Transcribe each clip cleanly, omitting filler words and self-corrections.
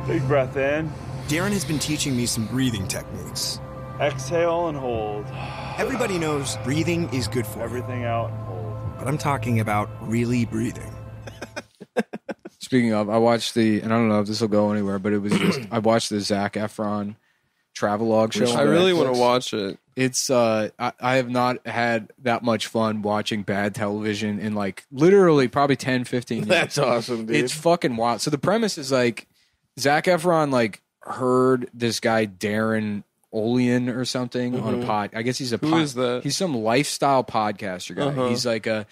Big breath in. Darren has been teaching me some breathing techniques. Exhale and hold. Everybody knows breathing is good for everything out and hold. But I'm talking about really breathing. Speaking of, I watched and I don't know if this will go anywhere, but it was just, I watched the Zac Efron travelogue show. I really want to watch it. It's, I have not had that much fun watching bad television in like literally probably 10, 15 years. That's awesome, dude. It's fucking wild. So the premise is like Zac Efron like heard this guy Darren Olean or something on a pod. I guess he's a Who is that? He's some lifestyle podcaster guy. He's like a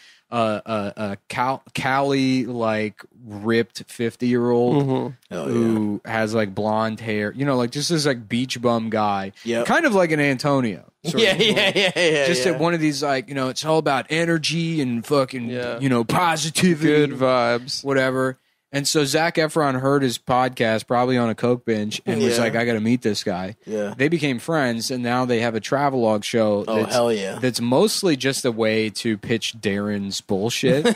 Cali like ripped 50-year-old who has like blonde hair. You know, like just this like beach bum guy. Yeah, kind of like an Antonio. Yeah. Just at one of these like, you know, it's all about energy and fucking you know, positivity, good vibes, whatever. And so Zac Efron heard his podcast probably on a coke binge and was like, I got to meet this guy. Yeah. They became friends, and now they have a travelogue show. Hell yeah. That's mostly just a way to pitch Darren's bullshit.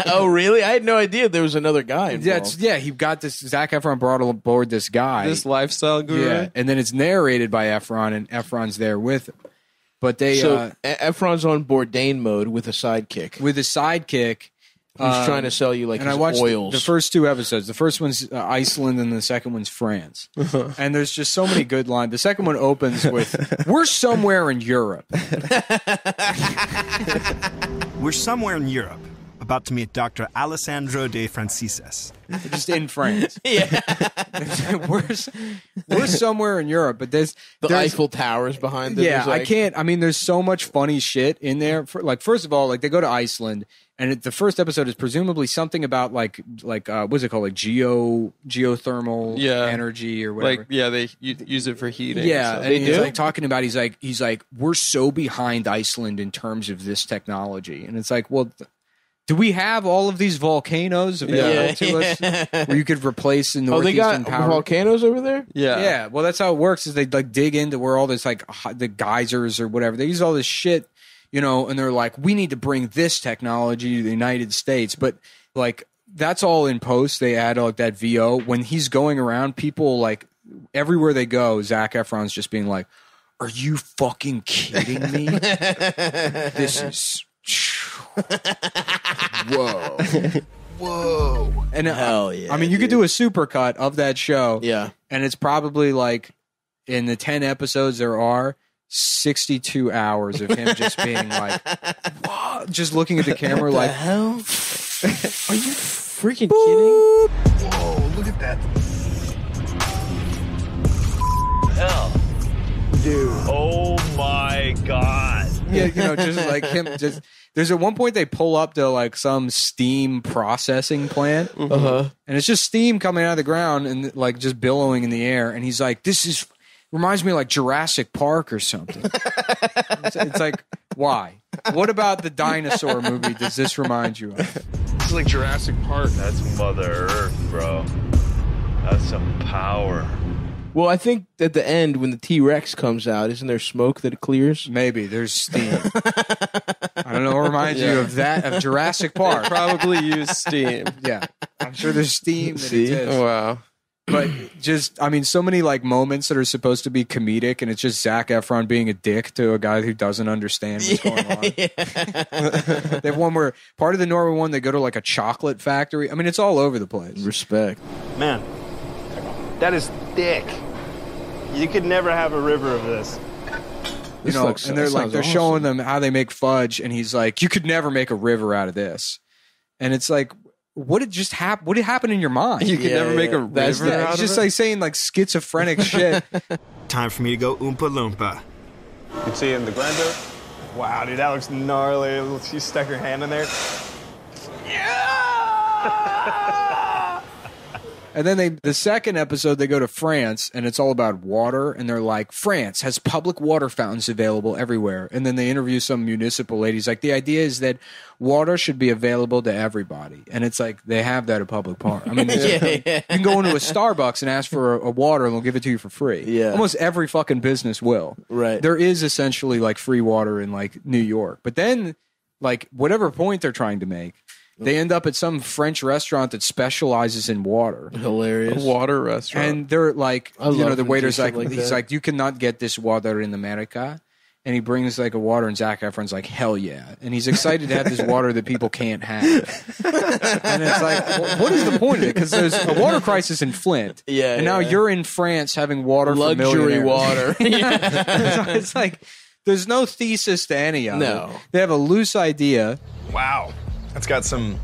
Oh, really? I had no idea there was another guy involved. He got this. Zac Efron brought aboard this guy. This lifestyle guru. Yeah, and then it's narrated by Efron, and Efron's there with him. But they... Efron's on Bourdain mode with a sidekick. With a sidekick... Who's trying to sell you like and his I watched oils. The first two episodes. The first one's Iceland and the second one's France. And there's just so many good lines. The second one opens with, "We're somewhere in Europe." We're somewhere in Europe, about to meet Dr. Alessandro de Francises. Just in France. Yeah. we're somewhere in Europe, but there's Eiffel Towers behind them. Yeah, like, I can't. I mean, there's so much funny shit in there. First of all, like they go to Iceland, and the first episode is presumably something about like what's it called, like geothermal energy or whatever. Like they use it for heating. Yeah, and he's do? like talking about he's like we're so behind Iceland in terms of this technology, and it's like, well. Do we have all of these volcanoes available to us where you could replace in northeastern they got power? volcanoes over there? Yeah. Well, that's how it works. Is they like dig into where all this like the geysers or whatever. They use all this shit, you know, and they're like, we need to bring this technology to the United States. But like that's all in post. They add like that VO when he's going around. People like everywhere they go, Zac Efron's just being like, "Are you fucking kidding me? This is." Whoa. And hell yeah. I mean, you could do a supercut of that show. Yeah. And it's probably like in the 10 episodes there are 62 hours of him just being like, whoa, just looking at the camera like, hell? Are you freaking kidding? Whoa, look at that. Hell. Dude. Oh my God. Yeah, you know, just like him. Just there's at one point they pull up to like some steam processing plant, and it's just steam coming out of the ground and like just billowing in the air. And he's like, "This reminds me of like Jurassic Park or something." It's like, why? What about the dinosaur movie does this remind you of? It's like Jurassic Park. That's Mother Earth, bro. That's some power. Well, I think at the end when the T-Rex comes out, isn't there smoke that it clears? Maybe there's steam. I don't know. It reminds you of that of Jurassic Park. Probably use steam. Yeah, I'm sure there's steam that See? exists. Oh, wow. But just, I mean, so many like moments that are supposed to be comedic, and it's just Zac Efron being a dick to a guy who doesn't understand what's going on. They have one where part of the Norway one, they go to like a chocolate factory. I mean, it's all over the place. Respect. Man, that is thick. You could never have a river of this. You know, and they're showing them how they make fudge, and he's like, "You could never make a river out of this," and it's like, what did just happen? What did happen in your mind? You could never make a river out of it's just it? like saying like schizophrenic shit. Time for me to go Oompa Loompa. You can see in the grinder. Wow, dude, that looks gnarly. She stuck her hand in there. And then the second episode, they go to France, and it's all about water. And they're like, France has public water fountains available everywhere. And then they interview some municipal ladies. Like, the idea is that water should be available to everybody. And it's like, they have that at public park. I mean, you can go into a Starbucks and ask for a water, and they'll give it to you for free. Yeah. Almost every fucking business will. Right. There is essentially, like, free water in, like, New York. But then, like, whatever point they're trying to make, They end up at some French restaurant that specializes in water. Hilarious. A water restaurant. And they're like, I you know, love the when waiter's they like, do shit like he's that. like, you cannot get this water in America. And he brings like a water, and Zac Efron's like, hell yeah. And he's excited to have this water that people can't have. And it's like, well, what is the point of it? Because there's a water crisis in Flint. Yeah, and now yeah. you're in France having water for Luxury millionaires. water. So it's like, there's no thesis to any of No. it. They have a loose idea. Wow. That's got some,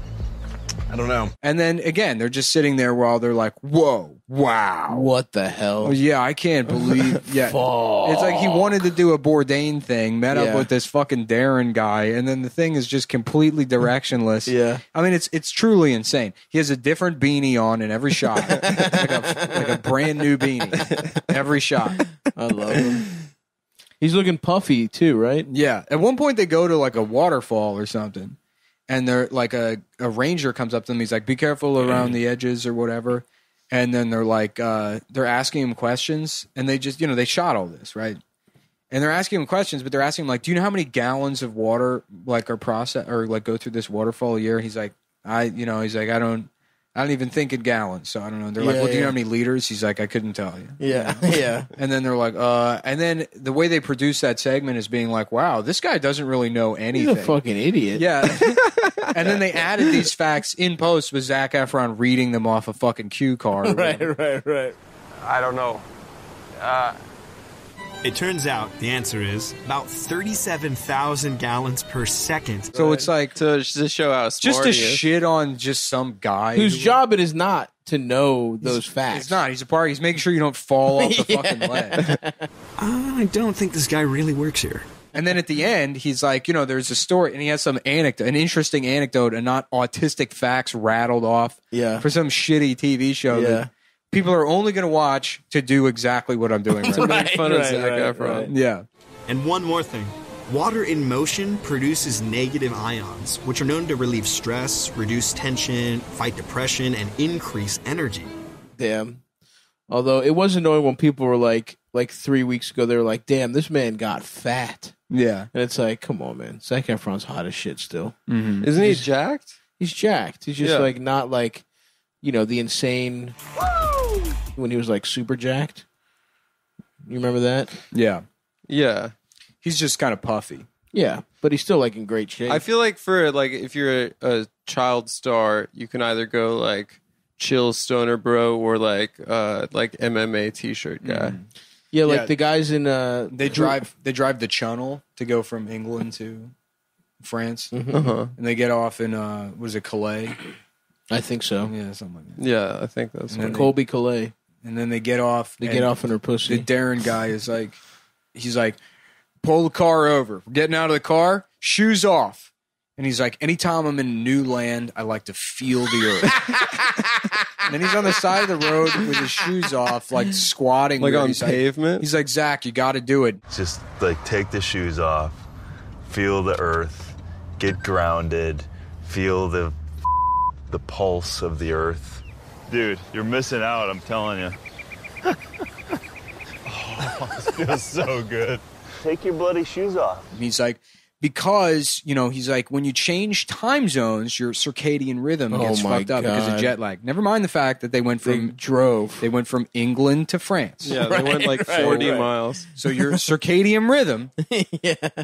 I don't know. And then again, they're just sitting there while they're like, whoa, wow. What the hell? Oh, yeah, I can't believe. Yeah, it's like he wanted to do a Bourdain thing, met up with this fucking Darren guy, and then the thing is just completely directionless. Yeah. I mean, it's truly insane. He has a different beanie on in every shot, like a brand new beanie every shot. I love him. He's looking puffy too, right? Yeah. At one point, they go to like a waterfall or something, and they're like a ranger comes up to them. He's like, "Be careful around the edges or whatever." And then they're like, they're asking him questions, and they just, you know, they shot all this, right? And they're asking him questions, but they're asking him like, "Do you know how many gallons of water like are process or like go through this waterfall a year?" He's like, I don't even think in gallons, so I don't know. They're like, "Well, do you know how many liters?" He's like, "I couldn't tell you." Yeah, yeah. And then they're like, and then the way they produce that segment is being like, wow, this guy doesn't really know anything. He's a fucking idiot. Yeah. And then they added these facts in post with Zac Efron reading them off a fucking cue card. Right. I don't know. It turns out the answer is about 37,000 gallons per second. So it's like, to show how smart just to he is. shit on just some guy. Whose job it is not to know those facts. It's not. He's making sure you don't fall off the fucking ledge. I don't think this guy really works here. And then at the end, he's like, you know, there's a story, and he has some anecdote, an interesting anecdote, and not autistic facts rattled off for some shitty TV show that people are only going to watch to do exactly what I'm doing right now. Make fun of Zac Efron. Yeah. And one more thing. Water in motion produces negative ions, which are known to relieve stress, reduce tension, fight depression, and increase energy. Damn. Although it was annoying when people were like 3 weeks ago, they were like, damn, this man got fat. Yeah. And it's like, come on, man. Zac Efron's hot as shit still. Mm-hmm. Isn't he jacked? He's jacked. He's just like not like, you know, the insane when he was like super jacked. You remember that? Yeah. Yeah. He's just kind of puffy. Yeah, but he's still like in great shape. I feel like for like if you're a child star, you can either go like chill stoner bro or like MMA t-shirt guy. Yeah, like the guys in They drive the Channel to go from England to France, Uh-huh. and they get off in what is it, Calais? I think so. Yeah, something like that. Yeah, I think that's And then what Colby Calais. And then they get off. They and get off in her The pussy. Darren guy is like, he's like, pull the car over. We're getting out of the car, shoes off. And he's like, anytime I'm in a new land, I like to feel the earth. And then he's on the side of the road with his shoes off, like squatting. like where on he's pavement. He's like, Zach, you got to do it. Just like take the shoes off, feel the earth, get grounded, feel the pulse of the earth. Dude, you're missing out, I'm telling you. Oh, this feels so good. Take your bloody shoes off. And he's like, because, you know, he's like, when you change time zones, your circadian rhythm gets my fucked up because of God. jet lag. Never mind the fact that they went They from drove. They went from England to France. Yeah, they went like 40 miles. So your circadian rhythm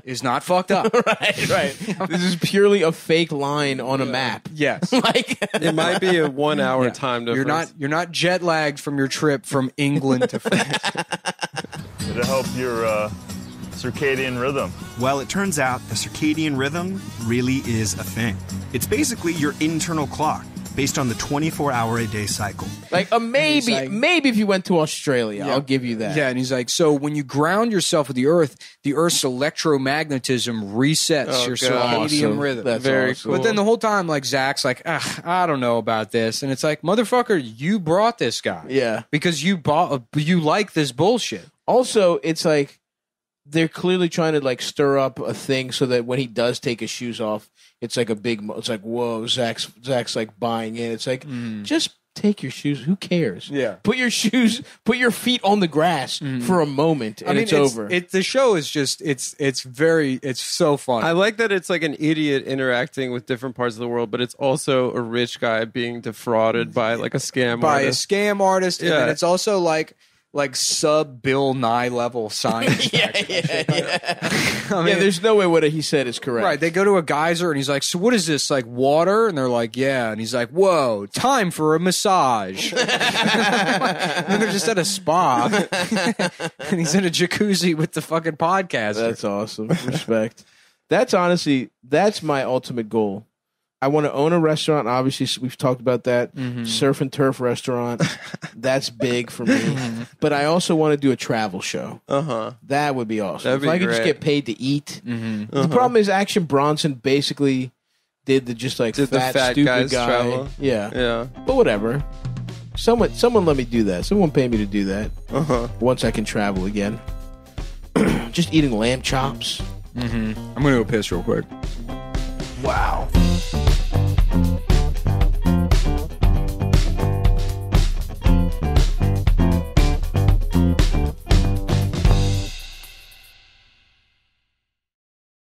is not fucked up. right. This is purely a fake line on a map. Yes. Like It might be a 1 hour time difference. You're not jet lagged from your trip from England to France. It'll help your circadian rhythm. Well, it turns out the circadian rhythm really is a thing. It's basically your internal clock based on the 24-hour-a-day cycle. Like maybe, like- maybe if you went to Australia, I'll give you that. Yeah, and he's like, so when you ground yourself with the Earth's electromagnetism resets your circadian Awesome. rhythm. That's Very awesome. But then the whole time, like, Zach's like, I don't know about this. And it's like, motherfucker, you brought this guy. Yeah. Because you like this bullshit. Also, it's like they're clearly trying to like stir up a thing so that when he does take his shoes off, it's like a big. It's like, whoa, Zach's like buying in. It's like just take your shoes. Who cares? Yeah. Put your feet on the grass for a moment, and it's over. The show is just it's so fun. I like that it's like an idiot interacting with different parts of the world, but it's also a rich guy being defrauded by like a scam artist. And then it's also like sub Bill Nye level science. I mean, there's no way what he said is correct. Right. They go to a geyser and he's like, so what is this, like water? And they're like, yeah. And he's like, whoa, time for a massage. And they're just at a spa. And he's in a jacuzzi with the fucking podcaster. That's awesome. Respect. That's my ultimate goal. I want to own a restaurant. Obviously, we've talked about that. Surf and turf restaurant. That's big for me. But I also want to do a travel show. That would be awesome. If I could just get paid to eat. The problem is Action Bronson basically did the fat stupid guys guy. Travel. Yeah. But whatever. Someone let me do that. Someone pay me to do that. Once I can travel again. Just eating lamb chops. I'm going to go piss real quick. Wow.